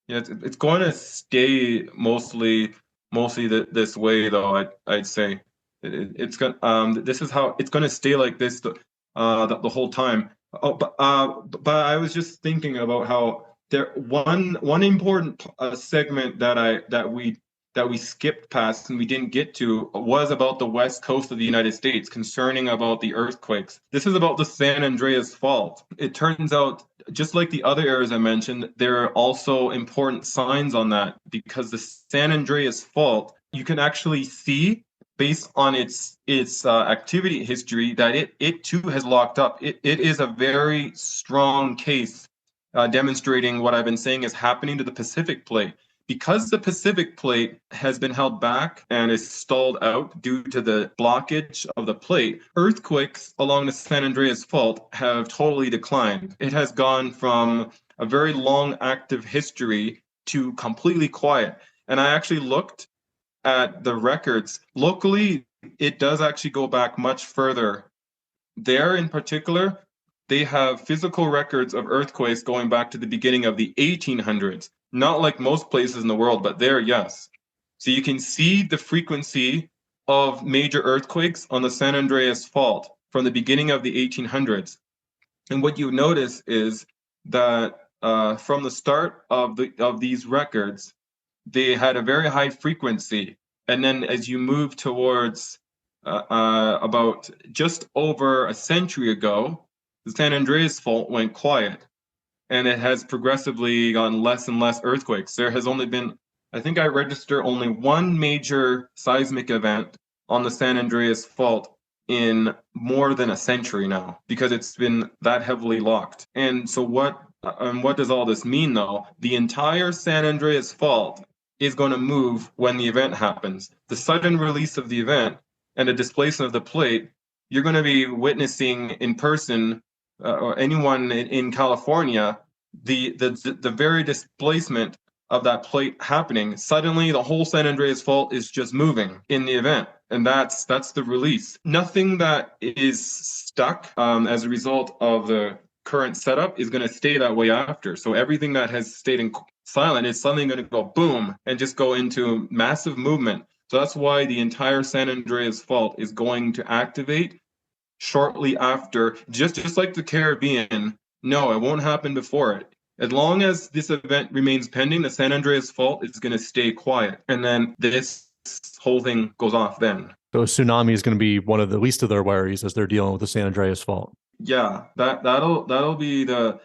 Yeah, it's going to stay mostly this way, though. I'd say it's going. This is how it's going to stay like this the whole time. Oh, but I was just thinking about how one important segment that we skipped past and we didn't get to was about the west coast of the United States, concerning about the earthquakes. This is about the San Andreas Fault. It turns out, just like the other areas I mentioned, there are also important signs on that, because the San Andreas Fault, you can actually see, based on its activity history, that it too has locked up. It is a very strong case demonstrating what I've been saying is happening to the Pacific Plate. Because the Pacific Plate has been held back and is stalled out due to the blockage of the plate, earthquakes along the San Andreas Fault have totally declined. It has gone from a very long active history to completely quiet. And I actually looked at the records. Locally, it does actually go back much further. There in particular, they have physical records of earthquakes going back to the beginning of the 1800s. Not like most places in the world, but there, yes. So you can see the frequency of major earthquakes on the San Andreas Fault from the beginning of the 1800s. And what you notice is that from the start of these records, they had a very high frequency. And then as you move towards about just over a century ago, the San Andreas Fault went quiet. And it has progressively gotten less and less earthquakes. There has only been, I think I register only one major seismic event on the San Andreas Fault in more than a century now, because it's been that heavily locked. And so what does all this mean, though? The entire San Andreas Fault is going to move when the event happens. The sudden release of the event and the displacement of the plate, you're going to be witnessing in person, or anyone in California, the very displacement of that plate happening. Suddenly, the whole San Andreas Fault is just moving in the event, and that's the release. Nothing that is stuck as a result of the current setup is going to stay that way after. So everything that has stayed in silent is suddenly going to go boom and just go into massive movement. So that's why the entire San Andreas Fault is going to activate shortly after, just like the Caribbean. No, it won't happen before it. As long as this event remains pending, the San Andreas Fault is going to stay quiet. And then this whole thing goes off then. So a tsunami is going to be one of the least of their worries as they're dealing with the San Andreas Fault. Yeah, that'll be the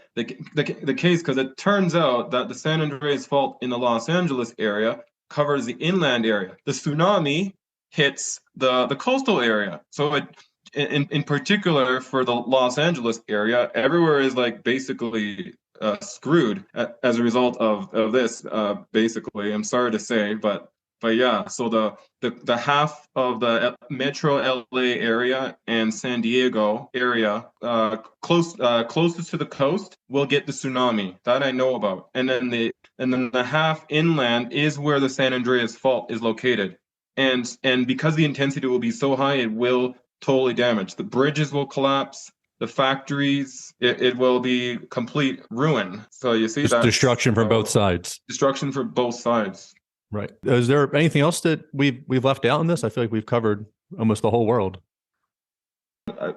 case, because it turns out that the San Andreas Fault in the Los Angeles area covers the inland area. The tsunami hits the coastal area. So in particular for the Los Angeles area, everywhere is like basically screwed as a result of this. Basically, I'm sorry to say, but yeah. So the half of the Metro LA area and San Diego area closest to the coast will get the tsunami. That I know about. And then the half inland is where the San Andreas Fault is located. And because the intensity will be so high, it will totally damage. The bridges will collapse. The factories, it will be complete ruin. So you see that destruction from both sides. Destruction for both sides. Right. Is there anything else that we've left out in this? I feel like we've covered almost the whole world.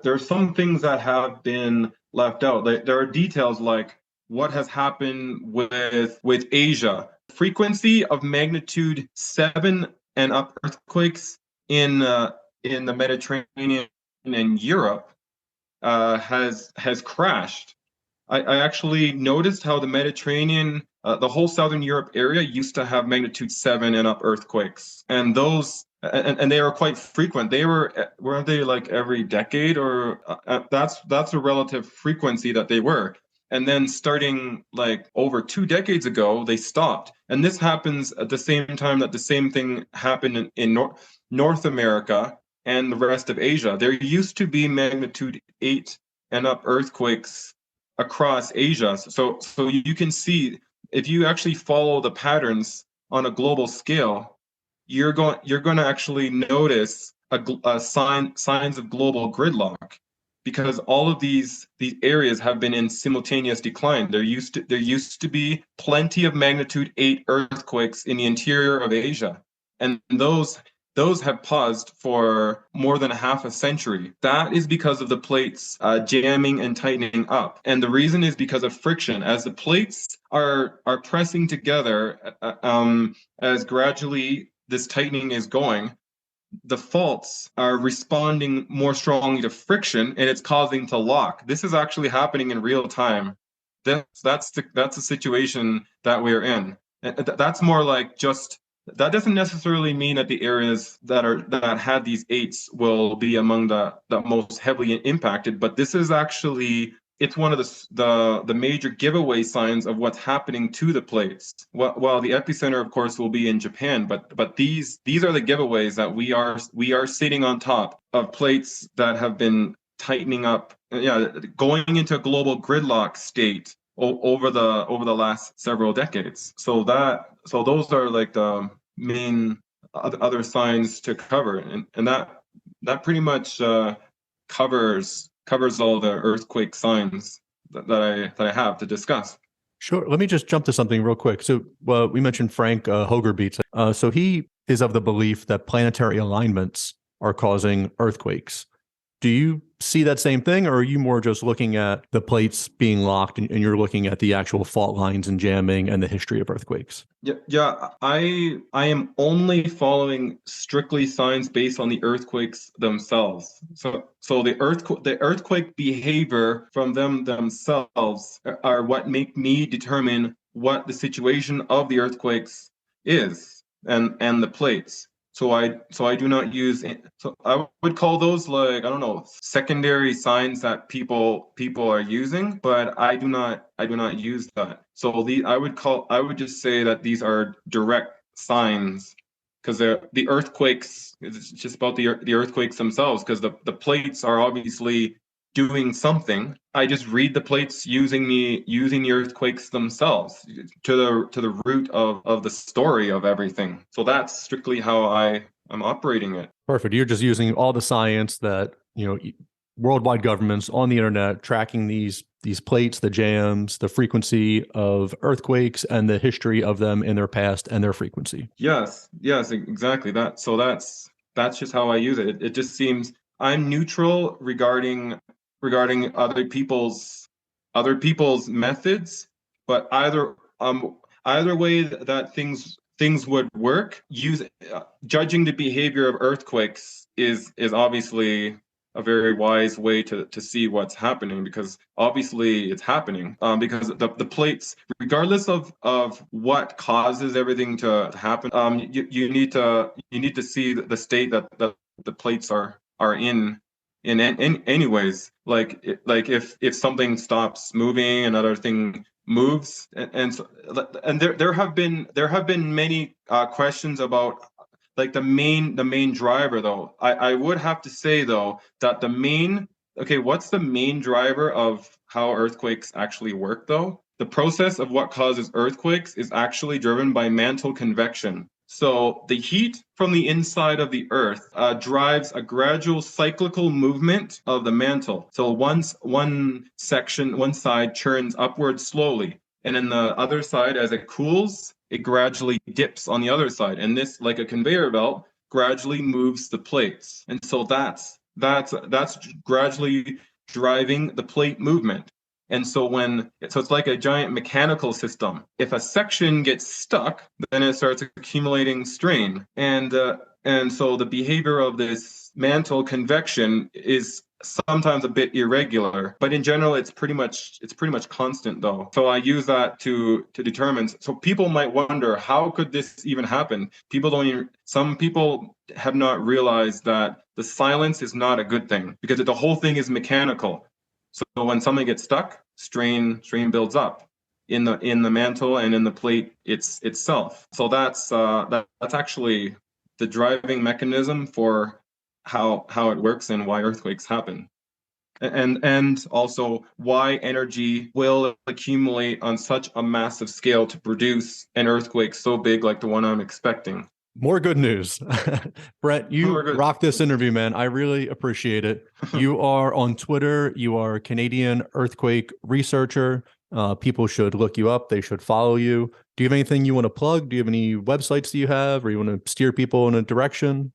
There are some things that have been left out. There are details like what has happened with Asia. Frequency of magnitude 7 and up earthquakes in the Mediterranean and Europe has crashed. I actually noticed how the Mediterranean, the whole Southern Europe area used to have magnitude 7 and up earthquakes, and those and they were quite frequent. Weren't they like every decade, or that's a relative frequency that they were. And then starting like over 2 decades ago, they stopped. And this happens at the same time that the same thing happened in North America and the rest of Asia. There used to be magnitude 8 and up earthquakes across Asia. So you can see, if you actually follow the patterns on a global scale, you're going to actually notice signs of global gridlock, because all of these areas have been in simultaneous decline. There used to be plenty of magnitude 8 earthquakes in the interior of Asia, and those have paused for more than half a century. That is because of the plates jamming and tightening up. And the reason is because of friction. As the plates are pressing together, as gradually this tightening is going, the faults are responding more strongly to friction, and it's causing to lock. This is actually happening in real time. That's the situation that we're in. And that's more like just... That doesn't necessarily mean that the areas that had these 8s will be among the most heavily impacted, but this is actually, it's one of the major giveaway signs of what's happening to the plates. While the epicenter, of course, will be in Japan, but these are the giveaways that we are sitting on top of plates that have been tightening up, going into a global gridlock state over the last several decades. So those are like the main other signs to cover, and that pretty much covers all the earthquake signs that I have to discuss. Sure. Let me just jump to something real quick. So we mentioned Frank Hogerbeets. So he is of the belief that planetary alignments are causing earthquakes. Do you see that same thing, or are you more just looking at the plates being locked and you're looking at the actual fault lines and jamming and the history of earthquakes? Yeah. I am only following strictly signs based on the earthquakes themselves. So the earthquake behavior from them themselves are what make me determine what the situation of the earthquakes is, and the plates. So I do not use. So I would call those, like, I don't know, secondary signs that people are using, but I do not use that. So I would just say that these are direct signs, because the earthquakes, it's just about the earthquakes themselves, because the plates are obviously doing something. I just read the plates using the earthquakes themselves to the root of the story of everything. So that's strictly how I'm operating it. Perfect. You're just using all the science that, worldwide governments on the internet tracking these plates, the jams, the frequency of earthquakes, and the history of them in their past and their frequency. Yes, exactly that. So that's just how I use it. It just seems I'm neutral regarding other people's methods, But either way that things would work, judging the behavior of earthquakes is obviously a very wise way to see what's happening, because obviously it's happening, because the plates, regardless of what causes everything to happen, you need to see the state that the plates are in anyways. Like if something stops moving, another thing moves, and there have been many questions about like the main driver, though. I would have to say though that what's the main driver of how earthquakes actually work though? The process of what causes earthquakes is actually driven by mantle convection. So the heat from the inside of the earth drives a gradual cyclical movement of the mantle. So once one side churns upward slowly, and then the other side, as it cools, it gradually dips on the other side. And this, like a conveyor belt, gradually moves the plates. And so that's gradually driving the plate movement. And so it's like a giant mechanical system. If a section gets stuck, then it starts accumulating strain. And so the behavior of this mantle convection is sometimes a bit irregular, but in general it's pretty much constant though. So I use that to determine. So people might wonder, how could this even happen? Some people have not realized that the silence is not a good thing, because the whole thing is mechanical. So when something gets stuck, strain builds up in the mantle and in the plate itself. So that's actually the driving mechanism for how it works and why earthquakes happen. And also why energy will accumulate on such a massive scale to produce an earthquake so big like the one I'm expecting. More good news. Brent, you rocked this interview, man. I really appreciate it. You are on Twitter. You are a Canadian earthquake researcher. People should look you up. They should follow you. Do you have anything you want to plug? Do you have any websites that you have, or you want to steer people in a direction?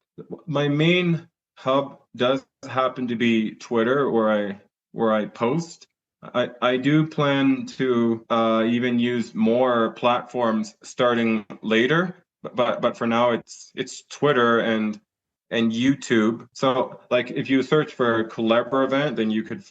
My main hub does happen to be Twitter, where I post. I do plan to even use more platforms starting later. But for now it's Twitter and YouTube. So like if you search for Culebra event,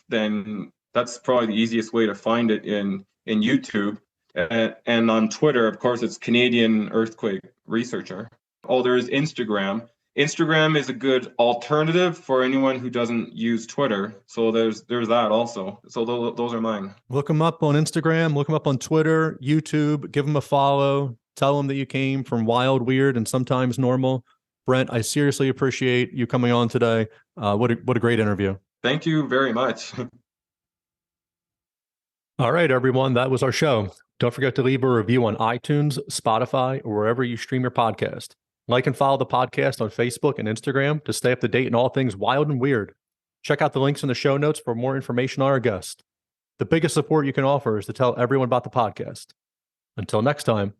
then that's probably the easiest way to find it in YouTube. And on Twitter, of course, it's Canadian Earthquake Researcher. Oh, there's Instagram. Instagram is a good alternative for anyone who doesn't use Twitter. So there's that also. So those are mine. Look them up on Instagram. Look them up on Twitter, YouTube. Give them a follow. Tell them that you came from Wild, Weird, and Sometimes Normal. Brent, I seriously appreciate you coming on today. What a great interview. Thank you very much. All right, everyone. That was our show. Don't forget to leave a review on iTunes, Spotify, or wherever you stream your podcast. Like and follow the podcast on Facebook and Instagram to stay up to date in all things wild and weird. Check out the links in the show notes for more information on our guest. The biggest support you can offer is to tell everyone about the podcast. Until next time.